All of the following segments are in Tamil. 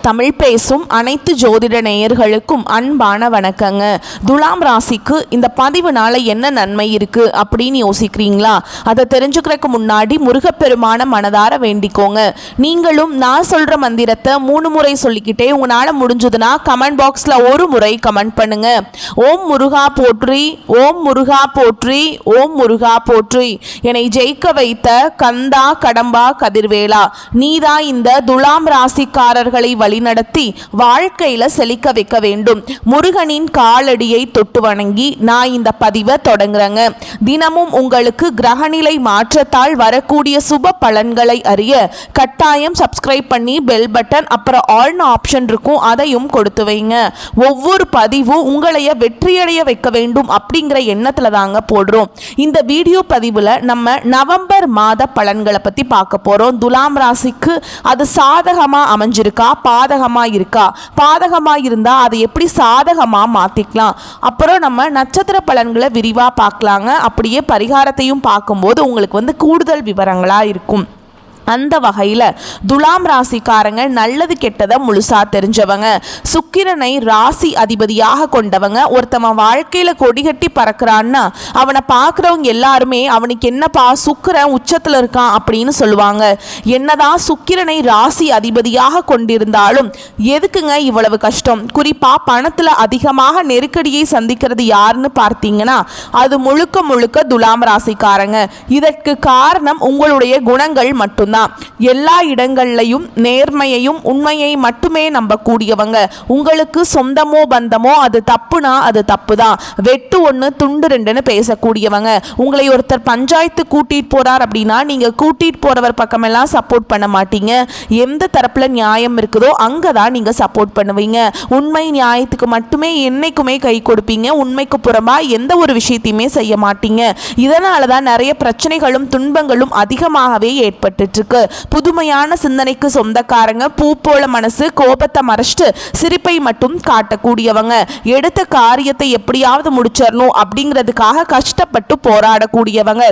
தமிழ் பேசும் அனைத்து ஜோதிட நேயர்களுக்கும் அன்பான வணக்கங்க. துலாம் ராசிக்கு இந்த பதிவுனால என்ன நன்மை இருக்கு அப்படின்னு யோசிக்கிறீங்களா? அதை தெரிஞ்சுக்கிறதுக்கு முன்னாடி முருகப்பெருமான மனதார வேண்டிக்கோங்க. நீங்களும் நான் சொல்ற மந்திரத்தை 3 முறை சொல்லிக்கிட்டே உங்களால முடிஞ்சதுன்னா கமெண்ட் பாக்ஸ்ல ஒரு முறை கமெண்ட் பண்ணுங்க. ஓம் முருகா போற்றி, ஓம் முருகா போற்றி, ஓம் முருகா போற்றி. என்னை ஜெயிக்க வைத்த கந்தா கடம்பா கதிர்வேலா, நீதான் இந்த துலாம் ராசிக்காரர்களை வழிநடத்தி வாழ்க்கையில செழிக்க வைக்க வேண்டும். முருகனின் காலடியை தொட்டு வணங்கி நான் இந்த பதிவை தொடங்குறேங்க. தினமும் உங்களுக்கு கிரகநிலை மாற்றத்தால் வரக்கூடிய சுப பலன்களை அறிய கட்டாயம் சப்ஸ்கிரைப் பண்ணி பெல் பட்டன் அப்புறம் ஆல் ஆப்ஷன் இருக்கும், அதையும் கொடுத்து வைங்க. ஒவ்வொரு பதிவும் உங்களைய வெற்றியடைய வைக்க வேண்டும் அப்படிங்கிற எண்ணத்துல தாங்க போடுறோம். இந்த வீடியோ பதிவுல நம்ம நவம்பர் மாத பலன்களை பத்தி பார்க்க போறோம். துலாம் ராசிக்கு அது சாதகமா அமைஞ்சிருக்கா, பாதகமா இருக்கா? பாதகமா இருந்தா அதை எப்படி சாதகமா மாத்திக்கலாம்? அப்புறம் நம்ம நட்சத்திர பலன்களை விரிவா பார்க்கலாங்க. அப்படியே பரிகாரத்தையும் பார்க்கும்போது உங்களுக்கு கூடுதல் விவரங்களா இருக்கும். அந்த வகையில் துலாம் ராசிக்காரங்க நல்லது கெட்டதை முழுசா தெரிஞ்சவங்க. சுக்கிரனை ராசி அதிபதியாக கொண்டவங்க. ஒருத்தவன் வாழ்க்கையில் கொடிகட்டி பறக்கிறான்னா அவனை பார்க்குறவங்க எல்லாருமே அவனுக்கு என்னப்பா சுக்கிரன் உச்சத்தில் இருக்கான் அப்படின்னு சொல்லுவாங்க. என்னதான் சுக்கிரனை ராசி அதிபதியாக கொண்டிருந்தாலும் எதுக்குங்க இவ்வளவு கஷ்டம்? குறிப்பாக பணத்தில் அதிகமாக நெருக்கடியை சந்திக்கிறது யாருன்னு பார்த்தீங்கன்னா அது முழுக்க முழுக்க துலாம் ராசிக்காரங்க. இதற்கு காரணம் உங்களுடைய குணங்கள் மட்டும். எல்லா இடங்கள்லையும் நேர்மையையும் உண்மையை மட்டுமே நம்பக்கூடியவங்க. உங்களுக்கு சொந்தமோ பந்தமோ அது தப்புனா அது தப்பு தான், வெட்டு ஒன்று துண்டு ரெண்டுன்னு பேசக்கூடியவங்க. உங்களை ஒருத்தர் பஞ்சாயத்து கூட்டிட்டு போறார் அப்படின்னா நீங்க கூட்டிட்டு போறவர் பக்கமெல்லாம் சப்போர்ட் பண்ண மாட்டீங்க. எந்த தரப்புல நியாயம் இருக்குதோ அங்கதான் நீங்க சப்போர்ட் பண்ணுவீங்க. உண்மை நியாயத்துக்கு மட்டுமே என்னைக்குமே கை கொடுப்பீங்க. உண்மைக்கு புறம்பா எந்த ஒரு விஷயத்தையுமே செய்ய மாட்டீங்க. இதனாலதான் நிறைய பிரச்சனைகளும் துன்பங்களும் அதிகமாகவே ஏற்பட்டு. புதுமையான சிந்தனைக்கு சொந்தக்காரங்க. பூ போல மனசு, கோபத்தை மறைச்சிட்டு சிரிப்பை மட்டும் காட்டக்கூடியவங்க. எடுத்த காரியத்தை எப்படியாவது முடிச்சிடணும் அப்படிங்கிறதுக்காக கஷ்டப்பட்டு போராடக்கூடியவங்க.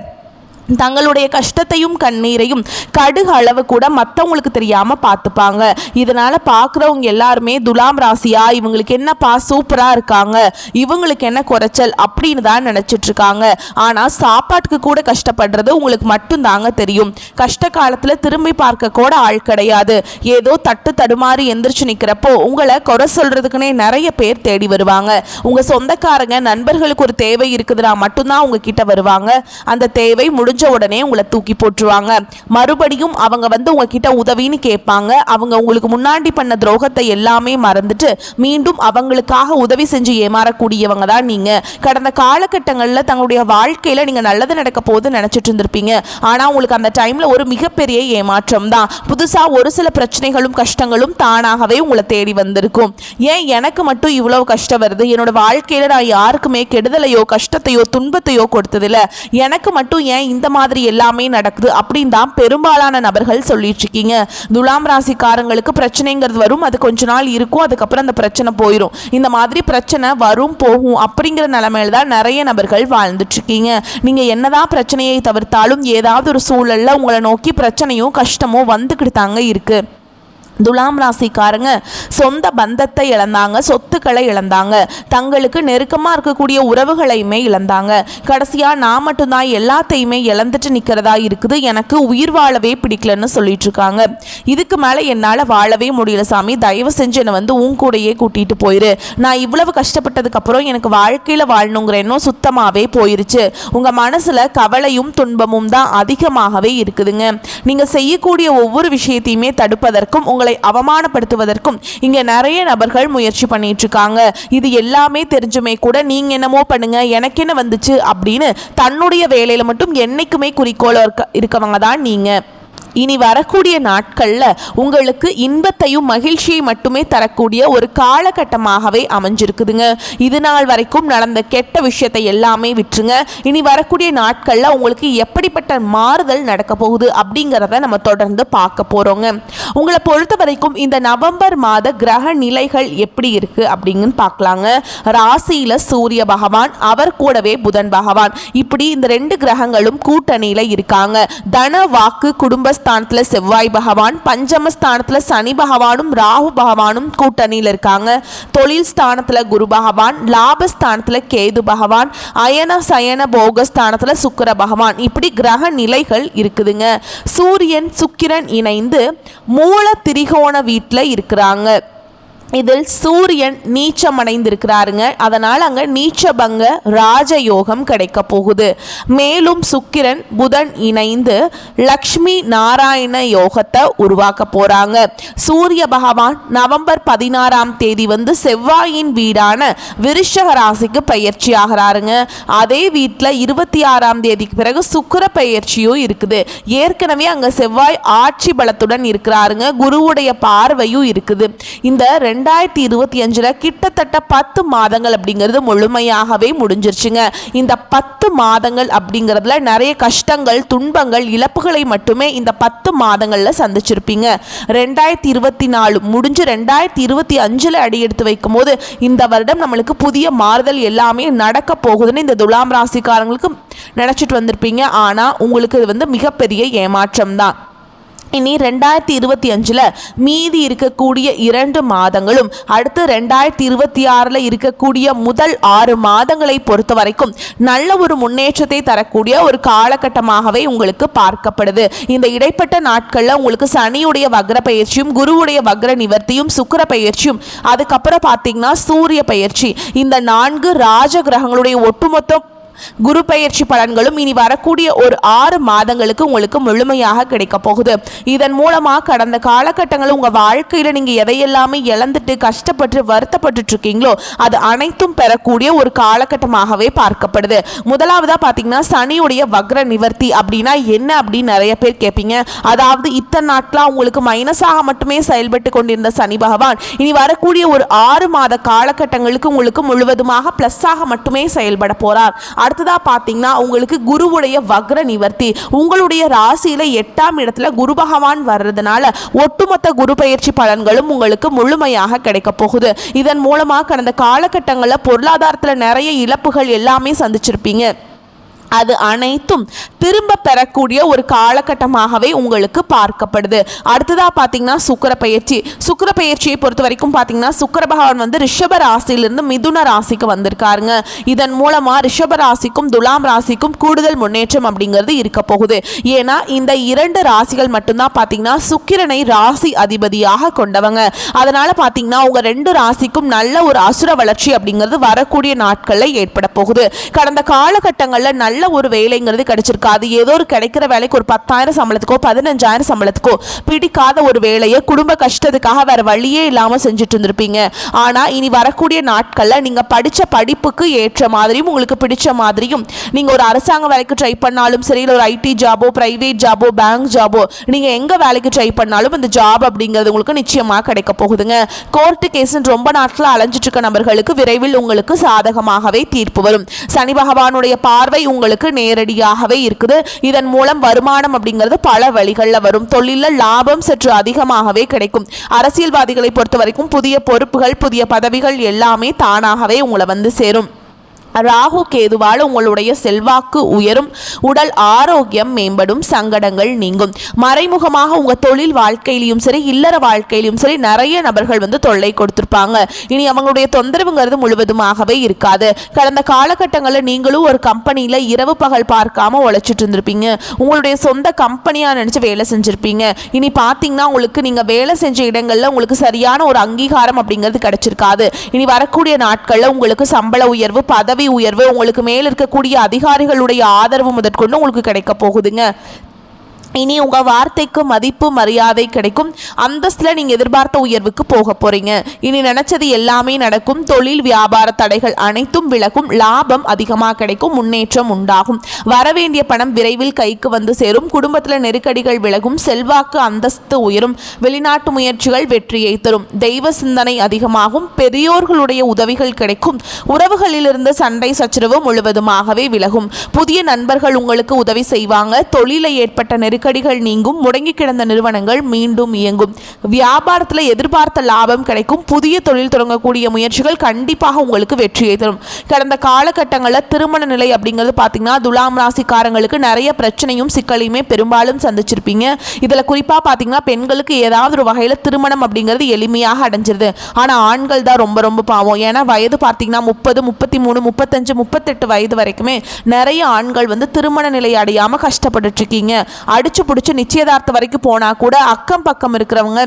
தங்களுடைய கஷ்டத்தையும் கண்ணீரையும் கடுகு அளவு கூட மற்றவங்களுக்கு தெரியாம பார்த்துப்பாங்க. இதனால பார்க்குறவங்க எல்லாருமே துலாம் ராசியா இவங்களுக்கு என்னப்பா சூப்பரா இருக்காங்க, இவங்களுக்கு என்ன குறைச்சல் அப்படின்னு தான் நினைச்சிட்டு இருக்காங்க. ஆனா சாப்பாட்டுக்கு கூட கஷ்டப்படுறது உங்களுக்கு மட்டும் தாங்க தெரியும். கஷ்ட காலத்துல திரும்பி பார்க்க கூட ஆள் கிடையாது. ஏதோ தட்டு தடுமாறி எந்திரிச்சு நிக்கிறப்போ உங்களை குறை சொல்றதுக்குன்னே நிறைய பேர் தேடி வருவாங்க. உங்க சொந்தக்காரங்க நண்பர்களுக்கு ஒரு தேவை இருக்குதுன்னா மட்டும்தான் உங்ககிட்ட வருவாங்க. அந்த தேவை முடிஞ்ச உடனே உங்களை தூக்கி போட்டுருவாங்க. மறுபடியும் அவங்க உங்ககிட்ட உதவின்னு கேட்பாங்க. அவங்க உங்களுக்கு முன்னாடி பண்ண துரோகத்தை எல்லாமே மறந்துட்டு மீண்டும் அவங்களுக்காக உதவி செஞ்சு ஏமாறக்கூடியவங்க தான் நீங்க. கடந்த காலகட்டங்களில் தங்களுடைய வாழ்க்கையில நீங்க நல்லது நடக்க போது நினைச்சிட்டு இருந்திருப்பீங்க. ஆனா உங்களுக்கு அந்த டைம்ல ஒரு மிகப்பெரிய ஏமாற்றம் தான். புதுசா ஒரு சில பிரச்சனைகளும் கஷ்டங்களும் தானாகவே உங்களை தேடி வந்திருக்கும். ஏன் எனக்கு மட்டும் இவ்வளவு கஷ்டம் வருது? என்னோட வாழ்க்கையில நான் யாருக்குமே கெடுதலையோ கஷ்டத்தையோ துன்பத்தையோ கொடுத்ததில்ல, எனக்கு மட்டும் ஏன் இந்த மாதிரி எல்லாமே நடக்குது அப்படின்னு தான் பெரும்பாலான நபர்கள் சொல்லிட்டு இருக்கீங்க. துலாம் ராசிக்காரங்களுக்கு பிரச்சனைங்கிறது வரும், அது கொஞ்ச நாள் இருக்கும், அதுக்கப்புறம் அந்த பிரச்சனை போயிடும். இந்த மாதிரி பிரச்சனை வரும் போகும் அப்படிங்கிற நிலைமையில தான் நிறைய நபர்கள் வாழ்ந்துட்டு இருக்கீங்க. நீங்க என்னதான் பிரச்சனையை தவிர்த்தாலும் ஏதாவது ஒரு சூழல்ல உங்களை நோக்கி பிரச்சனையும் கஷ்டமும் வந்துக்கிட்டு தாங்க இருக்கு. துலாம் ராசிக்காரங்க சொந்த பந்தத்தை இழந்தாங்க, சொத்துக்களை இழந்தாங்க, தங்களுக்கு நெருக்கமாக இருக்கக்கூடிய உறவுகளையுமே இழந்தாங்க. கடைசியாக நான் மட்டும்தான் எல்லாத்தையுமே இழந்துட்டு நிற்கிறதா இருக்குது, எனக்கு உயிர் வாழவே பிடிக்கலன்னு சொல்லிட்டு இருக்காங்க. இதுக்கு மேலே என்னால் வாழவே முடியல சாமி, தயவு செஞ்சு என்னை உன் கூடையே கூட்டிகிட்டு போயிரு. நான் இவ்வளவு கஷ்டப்பட்டதுக்கப்புறம் எனக்கு வாழ்க்கையில் வாழணுங்கிற எண்ணம் சுத்தமாகவே போயிருச்சு. உங்கள் மனசில் கவலையும் துன்பமும் தான் அதிகமாகவே இருக்குதுங்க. நீங்கள் செய்யக்கூடிய ஒவ்வொரு விஷயத்தையுமே தடுப்பதற்கும் உங்களை அவமானப்படுத்துவதற்கும் இங்க நிறைய நபர்கள் முயற்சி பண்ணிட்டு இருக்காங்க. இது எல்லாமே தெரிஞ்சுமே கூட நீங்க என்னமோ பண்ணுங்க எனக்கு என்ன வந்துச்சு அப்படின்னு தன்னுடைய வேலையில மட்டும் என்னைக்குமே குறிக்கோள் இருக்கவங்க தான் நீங்க. இனி வரக்கூடிய நாட்களில் உங்களுக்கு இன்பத்தையும் மகிழ்ச்சியை மட்டுமே தரக்கூடிய ஒரு காலகட்டமாகவே அமைஞ்சிருக்குதுங்க. இது நாள் வரைக்கும் நடந்த கெட்ட விஷயத்தை எல்லாமே விட்டுருங்க. இனி வரக்கூடிய நாட்களில் உங்களுக்கு எப்படிப்பட்ட மாறுதல் நடக்க போகுது அப்படிங்கிறத நம்ம தொடர்ந்து பார்க்க போகிறோங்க. உங்களை பொறுத்த வரைக்கும் இந்த நவம்பர் மாத கிரக நிலைகள் எப்படி இருக்கு அப்படிங்கன்னு பார்க்கலாங்க. ராசியில் சூரிய பகவான், அவர் கூடவே புதன் பகவான், இப்படி இந்த 2 கிரகங்களும் கூட்டணியில் இருக்காங்க. தன வாக்கு குடும்ப ஸ்தானத்துல செவ்வாய் பகவான், பஞ்சமஸ்தானத்துல சனி பகவானும் ராகு பகவானும் கூட்டணியில் இருக்காங்க. தொழில் ஸ்தானத்துல குரு பகவான், லாபஸ்தானத்துல கேது பகவான், அயன சயன போகஸ்தானத்துல சுக்கிர பகவான், இப்படி கிரக நிலைகள் இருக்குதுங்க. சூரியன் சுக்கிரன் இணைந்து மூல திரிகோண வீட்டில் இருக்கிறாங்க. இதில் சூரியன் நீச்சமடைந்திருக்கிறாருங்க. அதனால் அங்கே நீச்சபங்க ராஜயோகம் கிடைக்க போகுது. மேலும் சுக்கிரன் புதன் இணைந்து லக்ஷ்மி நாராயண யோகத்தை உருவாக்க போகிறாங்க. சூரிய பகவான் நவம்பர் 16ஆம் தேதி வந்து செவ்வாயின் வீடான விருஷக ராசிக்கு பயிற்சி ஆகிறாருங்க. அதே வீட்டில் 26ஆம் தேதிக்கு பிறகு சுக்கிர பயிற்சியும் இருக்குது. ஏற்கனவே அங்கே செவ்வாய் ஆட்சி பலத்துடன் இருக்கிறாருங்க. குருவுடைய பார்வையும் இருக்குது. இந்த 2025 கிட்டத்தட்ட 10 மாதங்கள் அப்படிங்கிறது முழுமையாகவே முடிஞ்சிருச்சுங்க. இந்த 10 மாதங்கள் அப்படிங்கிறதுல நிறைய கஷ்டங்கள், துன்பங்கள், இழப்புகளை மட்டுமே இந்த 10 மாதங்களில் சந்திச்சிருப்பீங்க. 2024 முடிஞ்சு 2025 அடி எடுத்து வைக்கும் போது இந்த வருடம் நம்மளுக்கு புதிய மாறுதல் எல்லாமே நடக்க போகுதுன்னு இந்த துலாம் ராசிக்காரங்களுக்கு நினைச்சிட்டு வந்திருப்பீங்க. ஆனால் உங்களுக்கு இது வந்து மிகப்பெரிய ஏமாற்றம் தான். இனி 2025 மீதி இருக்கக்கூடிய 2 மாதங்களும் அடுத்து 2026 இருக்கக்கூடிய முதல் 6 மாதங்களை பொறுத்த வரைக்கும் நல்ல ஒரு முன்னேற்றத்தை தரக்கூடிய ஒரு காலகட்டமாகவே உங்களுக்கு பார்க்கப்படுது. இந்த இடைப்பட்ட நாட்களில் உங்களுக்கு சனியுடைய வக்ர பயிற்சியும், குருவுடைய வக்ர நிவர்த்தியும், சுக்கிர பயிற்சியும், அதுக்கப்புறம் பார்த்தீங்கன்னா சூரிய பயிற்சி, இந்த 4 ராஜ கிரகங்களுடைய ஒட்டுமொத்த குரு பயிற்சி பலன்களும் இனி வரக்கூடிய ஒரு 6 மாதங்களுக்கு உங்களுக்கு முழுமையாக கிடைக்க போகுது. இதன் மூலமாக கடந்த காலகட்டங்களில் உங்கள் வாழ்க்கையில் நீங்கள் எதையெல்லாமே இழந்துட்டு கஷ்டப்பட்டு வருத்தப்பட்டு இருக்கீங்களோ அது அனைத்தும் பெறக்கூடிய ஒரு காலகட்டமாகவே பார்க்கப்படுது. முதலாவதாக பார்த்தீங்கன்னா சனியுடைய வக்ர நிவர்த்தி அப்படின்னா என்ன அப்படின்னு நிறைய பேர் கேட்பீங்க. அதாவது இத்தனை நாட்களாக உங்களுக்கு மைனஸாக மட்டுமே செயல்பட்டு கொண்டிருந்த சனி பகவான் இனி வரக்கூடிய ஒரு 6 மாத காலகட்டங்களுக்கு உங்களுக்கு முழுவதுமாக பிளஸ்ஸாக மட்டுமே செயல்பட போறார். அடுத்ததா பார்த்தீங்கன்னா உங்களுக்கு குருவுடைய வக்ர நிவர்த்தி, உங்களுடைய ராசியில 8ஆம் இடத்துல குரு பகவான் வர்றதுனால ஒட்டுமொத்த குரு பயிற்சி பலன்களும் உங்களுக்கு முழுமையாக கிடைக்க போகுது. இதன் மூலமாக கடந்த காலகட்டங்களில் பொருளாதாரத்தில் நிறைய இழப்புகள் எல்லாமே சந்திச்சிருப்பீங்க. அது அனைத்தும் திரும்ப பெறக்கூடிய ஒரு காலகட்டமாகவே உங்களுக்கு பார்க்கப்படுது. அடுத்ததாக பார்த்தீங்கன்னா சுக்கிர பயிற்சி. சுக்கிர பயிற்சியை பொறுத்த வரைக்கும் பார்த்தீங்கன்னா சுக்கிர பகவான் வந்து ரிஷப ராசியிலிருந்து மிதுன ராசிக்கு வந்திருக்காருங்க. இதன் மூலமாக ரிஷப ராசிக்கும் துலாம் ராசிக்கும் கூடுதல் முன்னேற்றம் அப்படிங்கிறது இருக்க போகுது. ஏன்னா இந்த 2 ராசிகள் மட்டும்தான் பார்த்தீங்கன்னா சுக்கிரனை ராசி அதிபதியாக கொண்டவங்க. அதனால பார்த்தீங்கன்னா உங்கள் 2 ராசிக்கும் நல்ல ஒரு அசுர வளர்ச்சி அப்படிங்கிறது வரக்கூடிய நாட்களில் ஏற்பட போகுது. கடந்த காலகட்டங்களில் நல்ல ஒரு வேலைங்கிறது கிடைச்சிருக்காது. ஏதோ ஒரு கிடைக்கிற வேலைக்கு ஒரு 10,000 சம்பளத்துக்கோ 15,000 சம்பளத்துக்கோ பிடிக்காத ஒரு வேலையை குடும்ப கஷ்டத்துக்காக வேற வழியே இல்லாமல் செஞ்சுட்டு இருந்திருப்பீங்க. ஆனால் இனி வரக்கூடிய நாட்களில் நீங்கள் படித்த படிப்புக்கு ஏற்ற மாதிரியும் உங்களுக்கு பிடிச்ச மாதிரியும் நீங்கள் ஒரு அரசாங்க வேலைக்கு ட்ரை பண்ணாலும் சரி, இல்லை ஒரு ஐடி ஜாபோ, பிரைவேட் ஜாபோ, பேங்க் ஜாபோ, நீங்கள் எங்கே வேலைக்கு ட்ரை பண்ணாலும் இந்த ஜாப் அப்படிங்கிறது உங்களுக்கு நிச்சயமாக கிடைக்க போகுதுங்க. கோர்ட்டு கேஸுன்னு ரொம்ப நாட்கள் அலைஞ்சிட்டு இருக்க நபர்களுக்கு விரைவில் உங்களுக்கு சாதகமாகவே தீர்ப்பு வரும். சனி பகவானுடைய பார்வை உங்களுக்கு நேரடியாகவே இருக்குது. இதன் மூலம் வருமானம் அப்படிங்கிறது பல வழிகளில் வரும். தொழிலில் லாபம் சற்று அதிகமாகவே கிடைக்கும். அரசியல்வாதிகளை பொறுத்த வரைக்கும் புதிய பொறுப்புகள், புதிய பதவிகள் எல்லாமே தானாகவே உங்களை வந்து சேரும். ராகு கேதுவால் உங்களுடைய செல்வாக்கு உயரும், உடல் ஆரோக்கியம் மேம்படும், சங்கடங்கள் நீங்கும். மறைமுகமாக உங்கள் தொழில் வாழ்க்கையிலையும் சரி, இல்லற வாழ்க்கையிலையும் சரி நிறைய நபர்கள் வந்து தொல்லை கொடுத்துருப்பாங்க. இனி அவங்களுடைய தொந்தரவுங்கிறது முழுவதுமாகவே இருக்காது. கடந்த காலகட்டங்களில் நீங்களும் ஒரு கம்பெனியில் இரவு பகல் பார்க்காம உழைச்சிட்டு இருந்திருப்பீங்க. உங்களுடைய சொந்த கம்பெனியாக நினச்சி வேலை செஞ்சுருப்பீங்க. இனி பார்த்தீங்கன்னா உங்களுக்கு நீங்கள் வேலை செஞ்ச இடங்களில் உங்களுக்கு சரியான ஒரு அங்கீகாரம் அப்படிங்கிறது கிடைச்சிருக்காது. இனி வரக்கூடிய நாட்களில் உங்களுக்கு சம்பள உயர்வு, பதவி உயர்வு, உங்களுக்கு மேல் இருக்கக்கூடிய அதிகாரிகளுடைய ஆதரவு முதற்கொண்டு உங்களுக்கு கிடைக்க போகுதுங்க. இனி உங்கள் வார்த்தைக்கு மதிப்பு மரியாதை கிடைக்கும். அந்தஸ்தில் நீங்கள் எதிர்பார்த்த உயர்வுக்கு போக போகிறீங்க. இனி நினச்சது எல்லாமே நடக்கும். தொழில் வியாபார தடைகள் அனைத்தும் விலகும். லாபம் அதிகமாக கிடைக்கும். முன்னேற்றம் உண்டாகும். வரவேண்டிய பணம் விரைவில் கைக்கு வந்து சேரும். குடும்பத்தில் நெருக்கடிகள் விலகும். செல்வாக்கு அந்தஸ்து உயரும். வெளிநாட்டு முயற்சிகள் வெற்றியை தரும். தெய்வ சிந்தனை அதிகமாகும். பெரியோர்களுடைய உதவிகள் கிடைக்கும். உறவுகளிலிருந்து சண்டை சச்சரவு முழுவதுமாகவே விலகும். புதிய நண்பர்கள் உங்களுக்கு உதவி செய்வாங்க. தொழிலை ஏற்பட்ட நெருக்கடிகள் நீங்கும். முடங்கி கிடந்த நிறுவனங்கள் மீண்டும் இயங்கும். வியாபாரத்தில் எதிர்பார்த்த லாபம் கிடைக்கும். புதிய தொழில் தொடங்கக்கூடிய முயற்சிகள் கண்டிப்பாக உங்களுக்கு வெற்றியை தரும். கடந்த காலகட்டங்களில் திருமண நிலை அப்படிங்கிறது பார்த்தீங்கன்னா துலாம் ராசிக்காரங்களுக்கு நிறைய பிரச்சனையும் சிக்கலையுமே பெரும்பாலும் சந்திச்சிருப்பீங்க. இதில் குறிப்பாக பார்த்தீங்கன்னா பெண்களுக்கு ஏதாவது ஒரு வகையில் திருமணம் அப்படிங்கிறது எளிமையாக அடைஞ்சிருது. ஆனால் ஆண்கள் தான் ரொம்ப ரொம்ப பாவம். ஏன்னா வயது பார்த்தீங்கன்னா 30, 33, 35, 38 வயது வரைக்குமே நிறைய ஆண்கள் வந்து திருமண நிலை அடையாமல் கஷ்டப்பட்டுட்டு இருக்கீங்க. அடிச்சு பிடிச்சி நிச்சயதார்த்தம் வரைக்கும் போனால் கூட அக்கம் பக்கம் இருக்கிறவங்க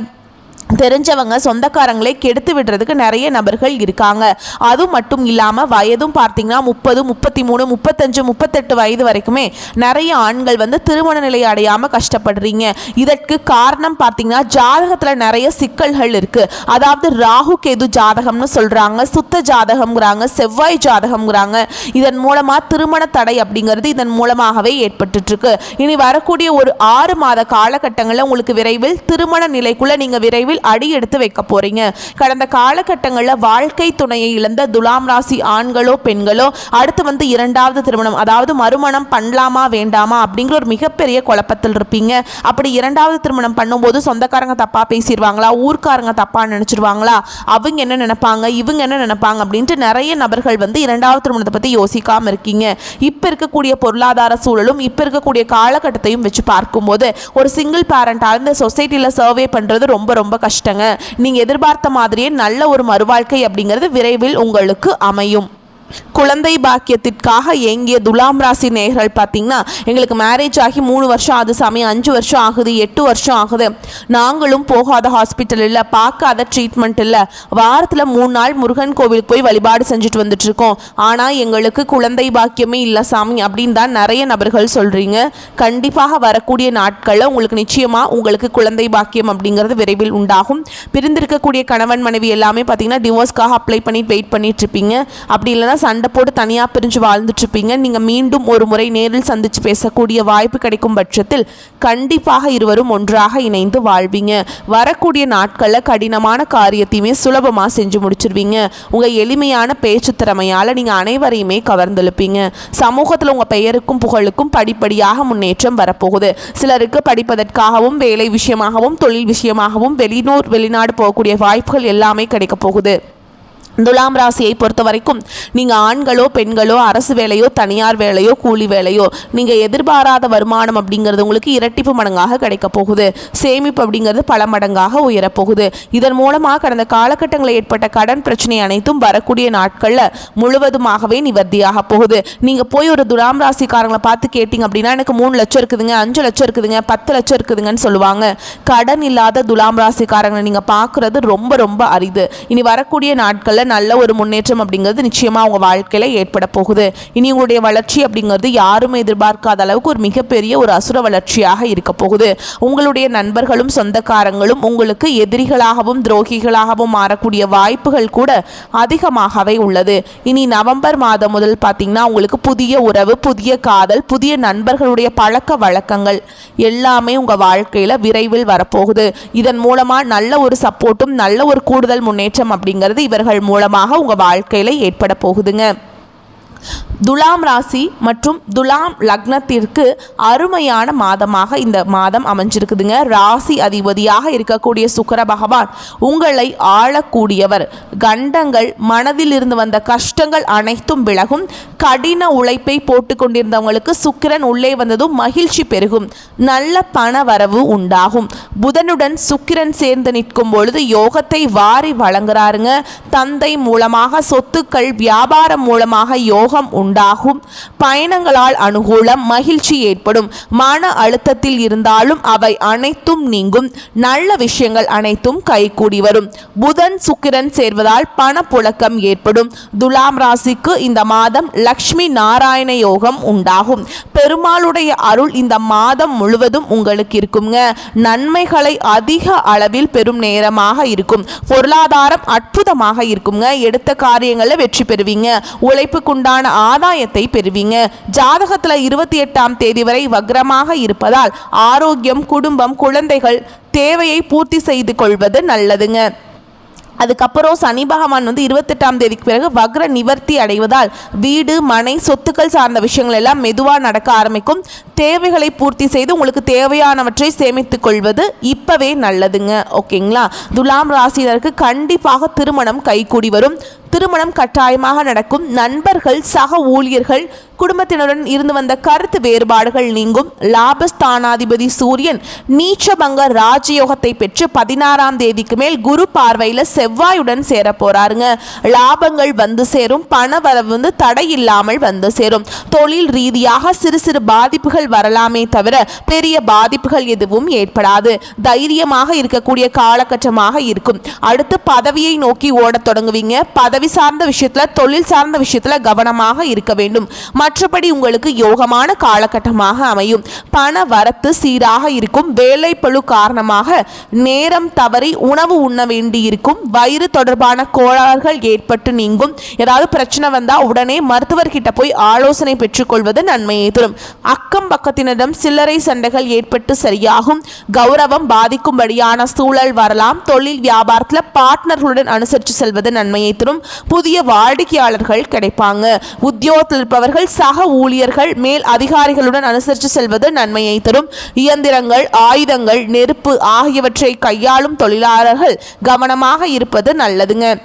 தெரிஞ்சவங்க சொந்தக்காரங்களே கெடுத்து விடுறதுக்கு நிறைய நபர்கள் இருக்காங்க. அது மட்டும் இல்லாமல் வயதும் பார்த்தீங்கன்னா 30, 33, 35, 38 வயது வரைக்குமே நிறைய ஆண்கள் வந்து திருமண நிலை அடையாமல் கஷ்டப்படுறீங்க. இதற்கு காரணம் பார்த்தீங்கன்னா ஜாதகத்தில் நிறைய சிக்கல்கள் இருக்குது. அதாவது ராகு கேது ஜாதகம்னு சொல்கிறாங்க, சுத்த ஜாதகம்ங்கிறாங்க, செவ்வாய் ஜாதகம்ங்கிறாங்க. இதன் மூலமாக திருமண தடை அப்படிங்கிறது இதன் மூலமாகவே ஏற்பட்டுருக்கு. இனி வரக்கூடிய ஒரு 6 மாத காலகட்டங்களில் உங்களுக்கு விரைவில் திருமண நிலைக்குள்ளே நீங்கள் விரைவில் அடி எடுத்து வைக்க போறீங்க. கடந்த காலகட்டங்களில் வாழ்க்கை துணையை இழந்த துலாம் ராசி ஆண்களோ பெண்களோ அடுத்து வந்து இரண்டாவது திருமணம், அதாவது மறுமணம் பண்ணலாமா வேண்டாமா அப்படிங்கிற ஒரு மிகப்பெரிய குழப்பத்தில் இருப்பீங்க. அப்படி இரண்டாவது திருமணம் பண்ணும்போது சொந்தக்காரங்க தப்பா பேசிடுவாங்களா, ஊர்க்காரங்க தப்பா நினைச்சிருவாங்களா, அவங்க என்ன நினைப்பாங்க, இவங்க என்ன நினைப்பாங்க அப்படின்ட்டு நிறைய நபர்கள் வந்து இரண்டாவது திருமணத்தை பற்றி யோசிக்காம இருக்கீங்க. இப்போ இருக்கக்கூடிய பொருளாதார சூழலும் இப்போ இருக்கக்கூடிய காலகட்டத்தையும் வச்சு பார்க்கும்போது ஒரு சிங்கிள் பேரண்டாக இந்த சொசைட்டியில் சர்வே பண்ணுறது ரொம்ப ரொம்ப கஷ்டங்க. நீங்க எதிர்பார்த்த மாதிரியே நல்ல ஒரு மறுவாழ்க்கை அப்படிங்கிறது விரைவில் உங்களுக்கு அமையும். குழந்தை பாக்கியத்திற்காக ஏங்கிய துலாம் ராசி நேயர்கள் பார்த்தீங்கன்னா எங்களுக்கு மேரேஜ் ஆகி 3 வருஷம் ஆகுது சாமி, 5 வருஷம் ஆகுது, 8 வருஷம் ஆகுது, நாங்களும் போகாத ஹாஸ்பிட்டல் இல்லை, பார்க்காத ட்ரீட்மெண்ட் இல்லை, வாரத்தில் 3 நாள் முருகன் கோவிலுக்கு போய் வழிபாடு செஞ்சுட்டு வந்துட்டு இருக்கோம், ஆனால் எங்களுக்கு குழந்தை பாக்கியமே இல்லை சாமி அப்படின்னு தான் நிறைய நபர்கள் சொல்கிறீங்க. கண்டிப்பாக வரக்கூடிய நாட்களில் உங்களுக்கு நிச்சயமாக உங்களுக்கு குழந்தை பாக்கியம் அப்படிங்கிறது விரைவில் உண்டாகும். பிரிந்திருக்கக்கூடிய கணவன் மனைவி எல்லாமே பார்த்தீங்கன்னா டிவோர்ஸ்க்காக அப்ளை பண்ணி வெயிட் பண்ணிட்டு இருப்பீங்க. அப்படி இல்லைன்னா சண்டை போட்டு தனியாக பிரிஞ்சு வாழ்ந்துட்டு இருப்பீங்க. நீங்கள் மீண்டும் ஒரு முறை நேரில் சந்தித்து பேசக்கூடிய வாய்ப்பு கிடைக்கும் பட்சத்தில் கண்டிப்பாக இருவரும் ஒன்றாக இணைந்து வாழ்வீங்க. வரக்கூடிய நாட்களில் கடினமான காரியத்தையுமே சுலபமாக செஞ்சு முடிச்சிருவீங்க. உங்கள் எளிமையான பேச்சு திறமையால் நீங்கள் அனைவரையுமே கவர்ந்தெழுப்பீங்க. சமூகத்தில் உங்கள் பெயருக்கும் புகழுக்கும் படிப்படியாக முன்னேற்றம் வரப்போகுது. சிலருக்கு படிப்பதற்காகவும் வேலை விஷயமாகவும் தொழில் விஷயமாகவும் வெளிநாடு போகக்கூடிய வாய்ப்புகள் எல்லாமே கிடைக்க போகுது. துலாம் ராசியை பொறுத்த வரைக்கும் நீங்கள் ஆண்களோ பெண்களோ அரசு வேலையோ தனியார் வேலையோ கூலி வேலையோ நீங்கள் எதிர்பாராத வருமானம் அப்படிங்கிறது உங்களுக்கு இரட்டிப்பு மடங்காக கிடைக்க போகுது. சேமிப்பு அப்படிங்கிறது பல மடங்காக உயரப்போகுது. இதன் மூலமாக கடந்த காலகட்டங்களில் ஏற்பட்ட கடன் பிரச்சனை அனைத்தும் வரக்கூடிய நாட்களில் முழுவதுமாகவே நிவர்த்தியாக போகுது. நீங்கள் போய் ஒரு துலாம் ராசிக்காரங்களை பார்த்து கேட்டிங்க அப்படின்னா எனக்கு 3 லட்சம் இருக்குதுங்க, 5 லட்சம் இருக்குதுங்க, 10 லட்சம் இருக்குதுங்கன்னு சொல்லுவாங்க. கடன் இல்லாத துலாம் ராசிக்காரங்களை நீங்கள் பார்க்குறது ரொம்ப ரொம்ப அரிது. இனி வரக்கூடிய நாட்களில் நல்ல ஒரு முன்னேற்றம் அப்படிங்கிறது நிச்சயமா உங்க வாழ்க்கையில ஏற்பட போகுது. இனி உங்களுடைய வளர்ச்சி அப்படிங்கிறது யாருமே எதிர்பார்க்காத அளவுக்கு ஒரு மிகப்பெரிய ஒரு அசுர வளர்ச்சியாக இருக்க போகுது. உங்களுடைய நண்பர்களும் சொந்தக்காரங்களும் உங்களுக்கு எதிரிகளாகவும் துரோகிகளாகவும் மாறக்கூடிய வாய்ப்புகள் கூட அதிகமாகவே உள்ளது. இனி நவம்பர் மாதம் முதல் பார்த்தீங்கன்னா உங்களுக்கு புதிய உறவு, புதிய காதல், புதிய நண்பர்களுடைய பழக்க வழக்கங்கள் எல்லாமே உங்க வாழ்க்கையில விரைவில் வரப்போகுது. இதன் மூலமா நல்ல ஒரு சப்போர்ட்டும் நல்ல ஒரு கூடுதல் முன்னேற்றம் அப்படிங்கிறது இவர்கள் மூலமாக உங்க வாழ்க்கையில ஏற்பட போகுதுங்க. துலாம் ராசி மற்றும் துலாம் லக்னத்திற்கு அருமையான மாதமாக இந்த மாதம் அமைஞ்சிருக்குதுங்க. ராசி அதிபதியாக இருக்கக்கூடிய சுக்கிர பகவான் உங்களை ஆளக்கூடியவர். கண்டங்கள், மனதில் இருந்து வந்த கஷ்டங்கள் அனைத்தும் விலகும். கடின உழைப்பை போட்டு கொண்டிருந்தவங்களுக்கு சுக்கிரன் உள்ளே வந்ததும் மகிழ்ச்சி பெருகும். நல்ல பண வரவு உண்டாகும். புதனுடன் சுக்கிரன் சேர்ந்து நிற்கும் பொழுது யோகத்தை வாரி வழங்குறாருங்க. தந்தை மூலமாக சொத்துக்கள், வியாபாரம் மூலமாக யோகம் உண்டாகும். பயணங்களால் அனுகூலம், மகிழ்ச்சி ஏற்படும். மன அழுத்தத்தில் இருந்தாலும் அவை அனைத்தும் நீங்கும். நல்ல விஷயங்கள் அனைத்தும் கைகூடி வரும். புதன் சுக்கிரன் சேர்வதால் பணப்புழக்கம் ஏற்படும். துலாம் ராசிக்கு இந்த மாதம் லக்ஷ்மி நாராயண யோகம் உண்டாகும். பெருமாளுடைய அருள் இந்த மாதம் முழுவதும் உங்களுக்கு இருக்குங்க. நன்மைகளை அதிக அளவில் பெறும் நேரமாக இருக்கும். பொருளாதாரம் அற்புதமாக இருக்குங்க. எடுத்த காரியங்களில் வெற்றி பெறுவீங்க. உழைப்புக்குண்டான ஆதாயத்தை பெறுவீங்க. ஜாதகத்தில் 28ஆம் தேதி வரை வக்ரமாக இருப்பதால் ஆரோக்கியம், குடும்பம், குழந்தைகள் தேவையை பூர்த்தி செய்து கொள்வது நல்லதுங்க. அதுக்கப்புறம் சனி பகவான் வந்து 28ஆம் தேதிக்கு பிறகு வக்ர நிவர்த்தி அடைவதால் வீடு மனை சொத்துக்கள் சார்ந்த விஷயங்கள் எல்லாம் மெதுவாக நடக்க ஆரம்பிக்கும். தேவைகளை பூர்த்தி செய்து உங்களுக்கு தேவையானவற்றை சேமித்துக் கொள்வது இப்பவே நல்லதுங்க. ஓகேங்களா? துலாம் ராசியினருக்கு கண்டிப்பாக திருமணம் கைகூடி வரும். திருமணம் கட்டாயமாக நடக்கும். நண்பர்கள் சக ஊழியர்கள் குடும்பத்தினருடன் இருந்து வந்த கருத்து வேறுபாடுகள் நீங்கும். லாபஸ்தானாதிபதி சூரியன் நீச்சபங்க ராஜயோகத்தை பெற்று 16ஆம் தேதிக்கு மேல் குரு பார்வையில் செவ்வாயுடன் சேர போறாருங்க. லாபங்கள் வந்து சேரும். பண வரவு வந்து தடை இல்லாமல் வந்து சேரும். தொழில் ரீதியாக சிறு சிறு பாதிப்புகள் வரலாமே தவிர பெரிய பாதிப்புகள் எதுவும் ஏற்படாது. தைரியமாக இருக்கக்கூடிய காலகட்டமாக இருக்கும். அடுத்து பதவியை நோக்கி ஓடத் தொடங்குவீங்க. பதவி சார்ந்த விஷயத்துல தொழில் சார்ந்த விஷயத்துல கவனமாக இருக்க வேண்டும். மற்றபடி உங்களுக்கு யோகமான காலகட்டமாக அமையும். பண வரத்து சீராக இருக்கும். வேலை பளு காரணமாக நேரம் தவறி உணவு உண்ண வேண்டி இருக்கும். வயிறு தொடர்பான கோளாறுகள் ஏற்பட்டு நீங்கும். ஏதாவது பிரச்சனை வந்தா உடனே மருத்துவர்கிட்ட போய் ஆலோசனை பெற்றுக்கொள்வது நன்மையை தரும். அக்கம் பக்கத்தினரிடம் சில்லறை சண்டைகள் ஏற்பட்டு சரியாகும். கௌரவம் பாதிக்கும்படியான சூழல் வரலாம். தொழில் வியாபாரத்தில் பார்ட்னர்களுடன் அனுசரித்து செல்வது நன்மையை தரும். புதிய வாடிக்கையாளர்கள் கிடைப்பாங்க. உத்தியோகத்தில் இருப்பவர்கள் சக ஊழியர்கள் மேல் அதிகாரிகளுடன் அனுசரித்து செல்வது நன்மையை தரும். இயந்திரங்கள் ஆயுதங்கள் நெருப்பு ஆகியவற்றை கையாளும் தொழிலாளர்கள் கவனமாக இருப்பது நல்லதுங்க.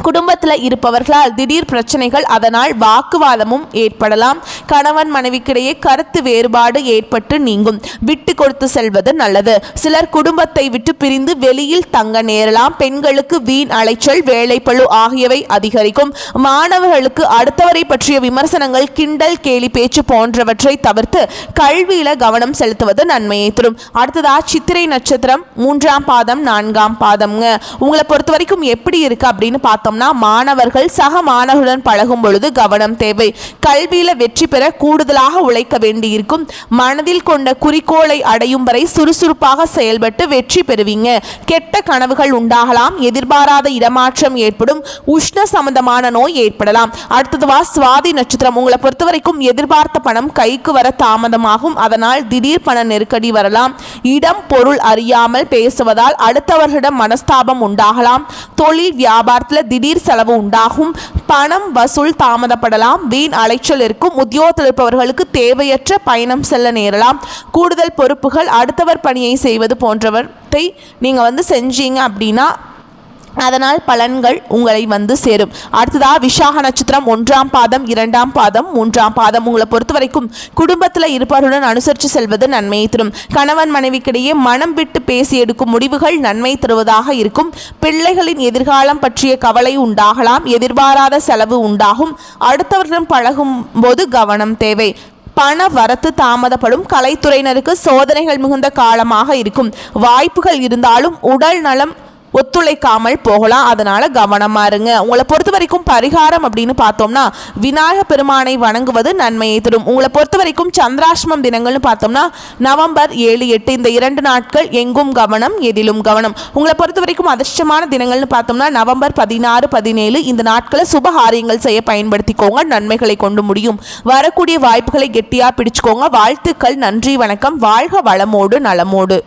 குடும்பத்தில் இருப்பவர்களால் திடீர் பிரச்சனைகள், அதனால் வாக்குவாதமும் ஏற்படலாம். கணவன் மனைவிக்கிடையே கருத்து வேறுபாடு ஏற்பட்டு நீங்கும். விட்டு கொடுத்து செல்வது நல்லது. சிலர் குடும்பத்தை விட்டு பிரிந்து வெளியில் தங்க நேரலாம். பெண்களுக்கு வீண் அலைச்சல் வேலைப்பளு ஆகியவை அதிகரிக்கும். மாணவர்களுக்கு அடுத்தவரை பற்றிய விமர்சனங்கள் கிண்டல் கேலி பேச்சு போன்றவற்றை தவிர்த்து கல்வியில கவனம் செலுத்துவது நன்மையை தரும். அடுத்ததா சித்திரை நட்சத்திரம் 3ஆம் பாதம் 4ஆம் பாதம்ங்க. உங்களை பொறுத்த வரைக்கும் எப்படி இருக்கு அப்படின்னு பார்த்தோம்னா, மாணவர்கள் சக மாணவர்களுடன் பழகும் பொழுது கவனம் தேவை. கல்வியில வெற்றி பெற கூடுதலாக உழைக்க வேண்டியிருக்கும். மனதில் கொண்ட குறிக்கோளை அடையும் வரை சுறுசுறுப்பாக செயல்பட்டு வெற்றி பெறுவீங்க. கெட்ட கனவுகள் உண்டாகலாம். எதிர்பாராத இடமாற்றம் ஏற்படும். உஷ்ண சம்பந்தமான நோய் ஏற்படலாம். அடுத்ததுவா சுவாதி நட்சத்திரம். உங்களை பொறுத்த வரைக்கும் எதிர்பார்த்த பணம் கைக்கு வர தாமதமாகும். அதனால் திடீர் பண நெருக்கடி வரலாம். இடம் பொருள் அறியாமல் பேசுவதால் அடுத்தவர்களிடம் மனஸ்தாபம் உண்டாகலாம். தொழில் வியாபாரத்தில் திடீர் செலவு உண்டாகும். பணம் வசூல் தாமதப்படலாம். வீண் அலைச்சல் இருக்கும். உத்தியோகத்தில் இருப்பவர்களுக்கு தேவையற்ற பயணம் செல்ல நேரலாம். கூடுதல் பொறுப்புகள், அடுத்தவர் பணியை செய்வது போன்றவற்றை நீங்கள் செஞ்சீங்க அப்படின்னா அதனால் பலன்கள் உங்களை சேரும். அடுத்ததாக விசாக நட்சத்திரம் 1ஆம் பாதம் 2ஆம் பாதம் 3ஆம் பாதம். உங்களை பொறுத்த வரைக்கும் குடும்பத்தில் இருப்பவர்களுடன் அனுசரித்து செல்வது நன்மையை தரும். கணவன் மனைவிக்கிடையே மனம் விட்டு பேசி எடுக்கும் முடிவுகள் நன்மை தருவதாக இருக்கும். பிள்ளைகளின் எதிர்காலம் பற்றிய கவலை உண்டாகலாம். எதிர்பாராத செலவு உண்டாகும். அடுத்தவர்களுடன் பழகும் போது கவனம் தேவை. பண வரத்து தாமதப்படும். கலைத்துறையினருக்கு சோதனைகள் மிகுந்த காலமாக இருக்கும். வாய்ப்புகள் இருந்தாலும் உடல் நலம் ஒத்துழைக்காமல் போகலாம். அதனால கவனமா இருங்க. உங்களை பொறுத்த வரைக்கும் பரிகாரம் அப்படின்னு பார்த்தோம்னா, விநாயக பெருமானை வணங்குவது நன்மையை தரும். உங்களை பொறுத்த வரைக்கும் சந்திராஷ்டமம் தினங்கள்னு பார்த்தோம்னா நவம்பர் 7, 8 இந்த 2 நாட்கள் எங்கும் கவனம் எதிலும் கவனம். உங்களை பொறுத்த வரைக்கும் அதிர்ஷ்டமான தினங்கள்னு பார்த்தோம்னா நவம்பர் 16, 17 இந்த நாட்களை சுபகாரியங்கள் செய்ய பயன்படுத்திக்கோங்க. நன்மைகளை கொண்டு முடியும். வரக்கூடிய வாய்ப்புகளை கெட்டியா பிடிச்சுக்கோங்க. வாழ்த்துக்கள். நன்றி, வணக்கம். வாழ்க வளமோடு நலமோடு.